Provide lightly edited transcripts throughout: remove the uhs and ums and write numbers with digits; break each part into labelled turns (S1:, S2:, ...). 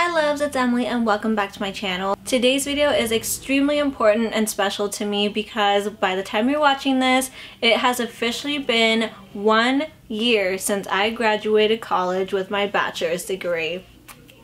S1: Hi loves, it's Emily and welcome back to my channel. Today's video is extremely important and special to me because by the time you're watching this, it has officially been 1 year since I graduated college with my bachelor's degree.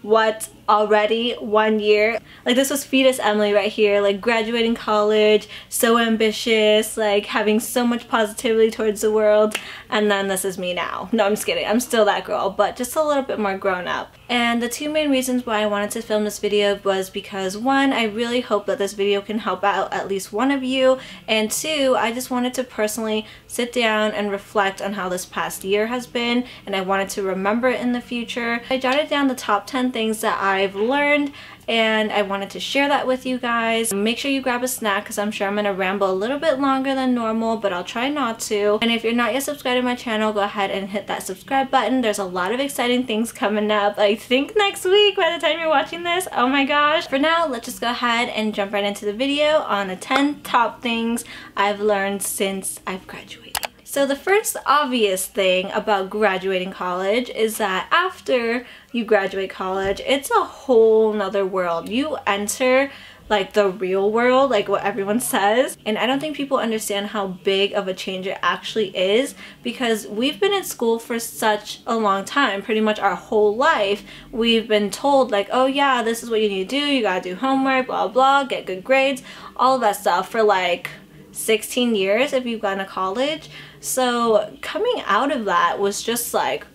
S1: What? Already 1 year? Like, this was fetus Emily right here, like graduating college, so ambitious, like having so much positivity towards the world, and then this is me now. No, I'm just kidding. I'm still that girl, but just a little bit more grown up. And the two main reasons why I wanted to film this video was because one, I really hope that this video can help out at least one of you, and two, I just wanted to personally sit down and reflect on how this past year has been, and I wanted to remember it in the future. I jotted down the top 10 things that I've learned and I wanted to share that with you guys. Make sure you grab a snack because I'm sure I'm gonna ramble a little bit longer than normal, but I'll try not to. And if you're not yet subscribed to my channel, go ahead and hit that subscribe button. There's a lot of exciting things coming up, I think next week by the time you're watching this. Oh my gosh. For now, let's just go ahead and jump right into the video on the 10 top things I've learned since I've graduated. So the first obvious thing about graduating college is that after you graduate college, it's a whole nother world. You enter like the real world, like what everyone says. And I don't think people understand how big of a change it actually is because we've been in school for such a long time, pretty much our whole life. We've been told like, oh yeah, this is what you need to do. You gotta do homework, blah, blah, get good grades, all of that stuff for like 16 years if you've gone to college. So coming out of that was just like,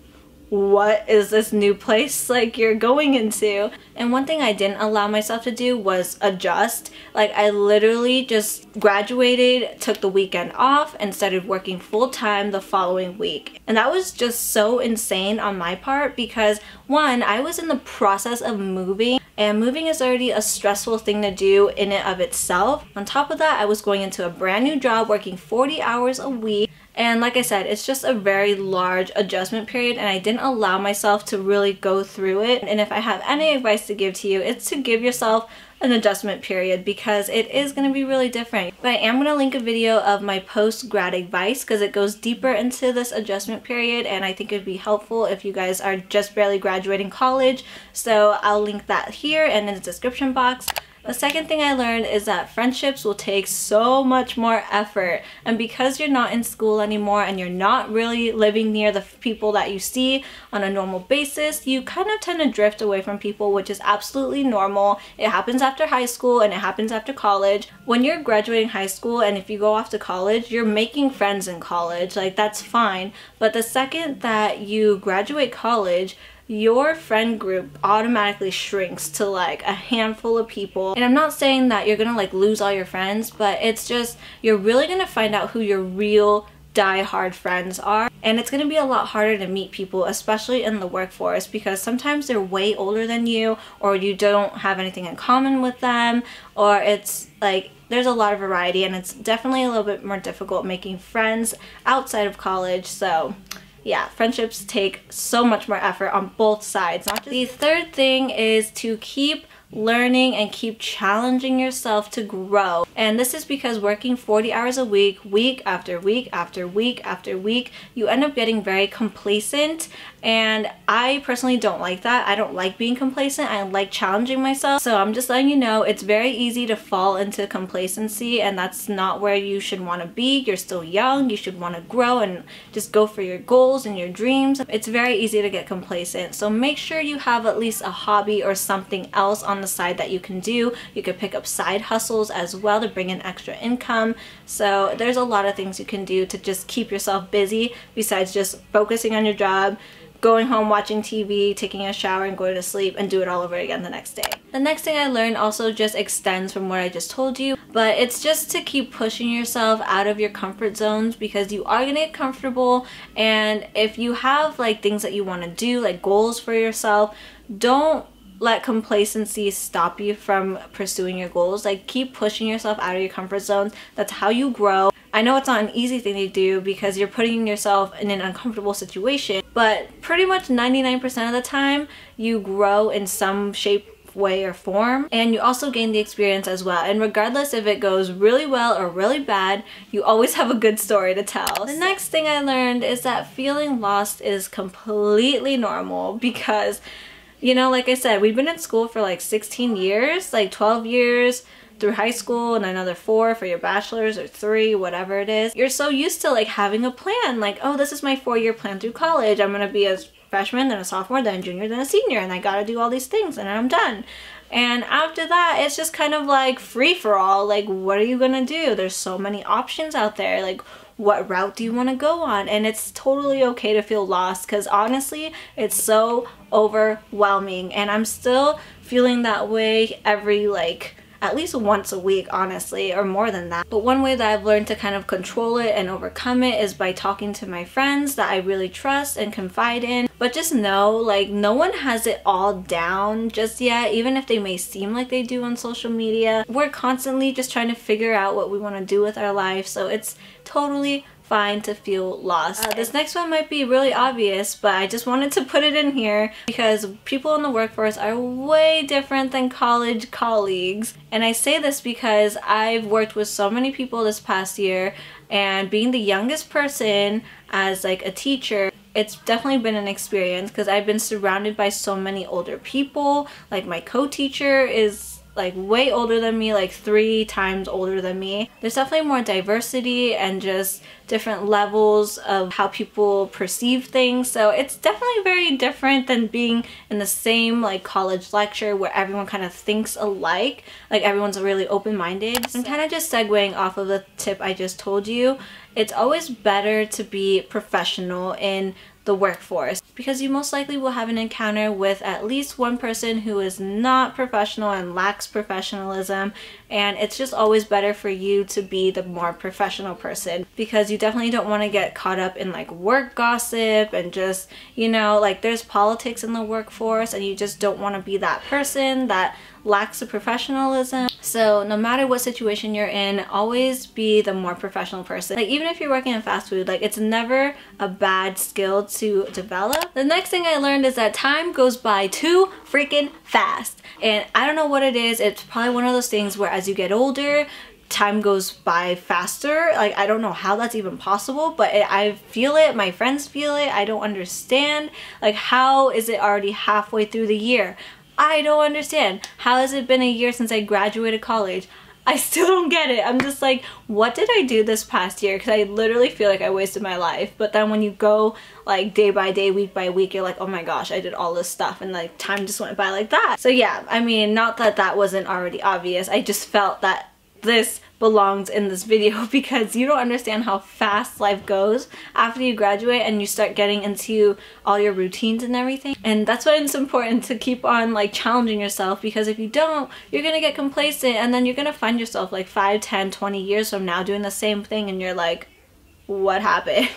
S1: what is this new place like you're going into? And one thing I didn't allow myself to do was adjust. Like, I literally just graduated, took the weekend off, and started working full-time the following week. And that was just so insane on my part because one, I was in the process of moving, and moving is already a stressful thing to do in and of itself. On top of that, I was going into a brand new job working 40 hours a week. And like I said, it's just a very large adjustment period and I didn't allow myself to really go through it. And if I have any advice to give to you, it's to give yourself an adjustment period because it is going to be really different. But I am going to link a video of my post-grad advice because it goes deeper into this adjustment period and I think it would be helpful if you guys are just barely graduating college. So I'll link that here and in the description box. The second thing I learned is that friendships will take so much more effort, and because you're not in school anymore and you're not really living near the people that you see on a normal basis, you kind of tend to drift away from people, which is absolutely normal. It happens after high school and it happens after college. When you're graduating high school and if you go off to college, you're making friends in college, like that's fine. But the second that you graduate college, your friend group automatically shrinks to like a handful of people. And I'm not saying that you're gonna like lose all your friends, but it's just you're really gonna find out who your real die-hard friends are. And it's gonna be a lot harder to meet people, especially in the workforce, because sometimes they're way older than you, or you don't have anything in common with them, or it's like there's a lot of variety and it's definitely a little bit more difficult making friends outside of college. So yeah, friendships take so much more effort on both sides. The third thing is to keep learning and keep challenging yourself to grow. And this is because working 40 hours a week, week after week after week after week, you end up getting very complacent. And I personally don't like that. I don't like being complacent. I like challenging myself. So I'm just letting you know it's very easy to fall into complacency and that's not where you should want to be. You're still young. You should want to grow and just go for your goals and your dreams. It's very easy to get complacent. So make sure you have at least a hobby or something else on the side that you can do. You could pick up side hustles as well to bring in extra income. So there's a lot of things you can do to just keep yourself busy besides just focusing on your job, going home, watching TV, taking a shower, and going to sleep, and do it all over again the next day. The next thing I learned also just extends from what I just told you, but it's just to keep pushing yourself out of your comfort zones because you are gonna get comfortable, and if you have like things that you want to do, like goals for yourself, don't let complacency stop you from pursuing your goals. Like, keep pushing yourself out of your comfort zones. That's how you grow. I know it's not an easy thing to do because you're putting yourself in an uncomfortable situation, but pretty much 99% of the time you grow in some shape, way, or form, and you also gain the experience as well. And regardless if it goes really well or really bad, you always have a good story to tell. The next thing I learned is that feeling lost is completely normal because You know, like I said, we've been in school for like 16 years, like 12 years through high school and another 4 for your bachelor's or 3, whatever it is. You're so used to like having a plan, like, oh, this is my 4-year plan through college. I'm gonna be a freshman, then a sophomore, then a junior, then a senior, and I gotta do all these things and then I'm done. And after that, it's just kind of like free for all. Like, what are you gonna do? There's so many options out there. Like, what route do you want to go on? And it's totally okay to feel lost, because honestly, it's so overwhelming. And I'm still feeling that way every like at least once a week, honestly, or more than that. But one way that I've learned to kind of control it and overcome it is by talking to my friends that I really trust and confide in. But just know, like, no one has it all down just yet, even if they may seem like they do on social media. We're constantly just trying to figure out what we want to do with our life, so it's totally fine to feel lost. This next one might be really obvious, but I just wanted to put it in here because people in the workforce are way different than college colleagues. And I say this because I've worked with so many people this past year, and being the youngest person as like a teacher, it's definitely been an experience because I've been surrounded by so many older people. Like, my co-teacher is like way older than me, like 3 times older than me. There's definitely more diversity and just different levels of how people perceive things, so it's definitely very different than being in the same like college lecture where everyone kind of thinks alike, like everyone's really open-minded. And kind of just segueing off of the tip I just told you, it's always better to be professional in the workforce, because you most likely will have an encounter with at least one person who is not professional and lacks professionalism, and it's just always better for you to be the more professional person, because you definitely don't want to get caught up in like work gossip and just, you know, like there's politics in the workforce, and you just don't want to be that person that lacks the professionalism. So no matter what situation you're in, always be the more professional person. Like, even if you're working in fast food, like, it's never a bad skill to develop. The next thing I learned is that time goes by too freaking fast. And I don't know what it is. It's probably one of those things where as you get older, time goes by faster. Like, I don't know how that's even possible, but I feel it. My friends feel it. I don't understand. Like, how is it already halfway through the year? I don't understand. How has it been a year since I graduated college? I still don't get it. I'm just like, what did I do this past year? Because I literally feel like I wasted my life. But then when you go like day by day, week by week, you're like, oh my gosh, I did all this stuff, and like time just went by like that. So yeah, I mean, not that that wasn't already obvious. I just felt that this belongs in this video because you don't understand how fast life goes after you graduate and you start getting into all your routines and everything. And that's why it's important to keep on like challenging yourself, because if you don't, you're gonna get complacent, and then you're gonna find yourself like 5, 10, 20 years from now doing the same thing, and you're like, what happened?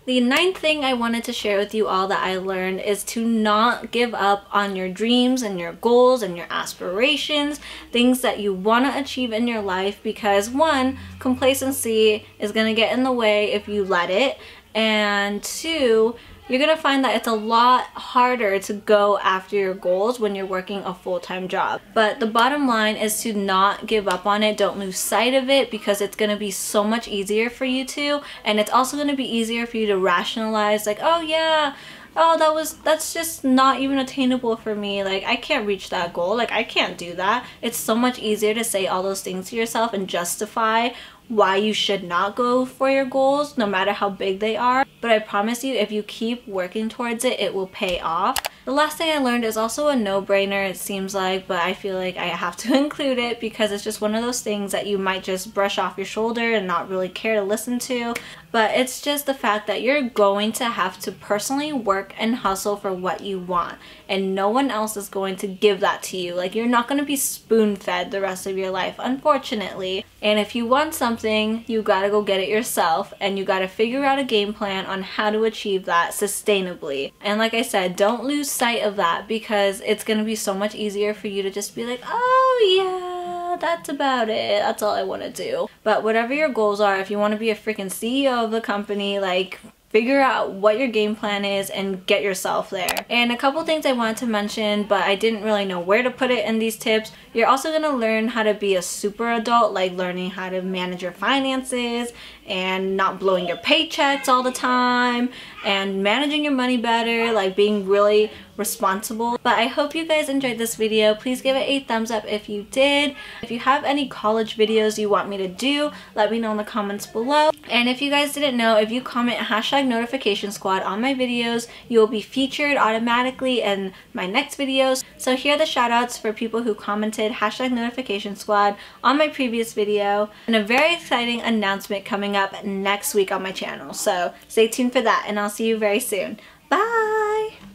S1: The 9th thing I wanted to share with you all that I learned is to not give up on your dreams and your goals and your aspirations, things that you want to achieve in your life, because 1, complacency is going to get in the way if you let it, and 2, you're gonna find that it's a lot harder to go after your goals when you're working a full-time job. But the bottom line is to not give up on it. Don't lose sight of it, because it's gonna be so much easier for you to, and it's also gonna be easier for you to rationalize, like, oh yeah, oh, that's just not even attainable for me. Like, I can't reach that goal. Like, I can't do that. It's so much easier to say all those things to yourself and justify why you should not go for your goals, no matter how big they are. But I promise you, if you keep working towards it, it will pay off. The last thing I learned is also a no-brainer, it seems like, but I feel like I have to include it because it's just one of those things that you might just brush off your shoulder and not really care to listen to. But it's just the fact that you're going to have to personally work and hustle for what you want, and no one else is going to give that to you. Like, you're not going to be spoon-fed the rest of your life, unfortunately. And if you want something, you gotta go get it yourself, and you gotta figure out a game plan on how to achieve that sustainably. And like I said, don't lose sight of that, because it's gonna be so much easier for you to just be like, oh yeah, that's about it, that's all I want to do. But whatever your goals are, if you want to be a freaking CEO of the company, like, figure out what your game plan is and get yourself there. And a couple things I wanted to mention, but I didn't really know where to put it in these tips. You're also going to learn how to be a super adult, like learning how to manage your finances and not blowing your paychecks all the time, and managing your money better, like being really responsible. But I hope you guys enjoyed this video. Please give it a thumbs up if you did. If you have any college videos you want me to do, let me know in the comments below. And if you guys didn't know, if you comment #notification squad on my videos, you will be featured automatically in my next videos. So here are the shout outs for people who commented #notification squad on my previous video, and a very exciting announcement coming up next week on my channel. So stay tuned for that, and I'll see you very soon. Bye!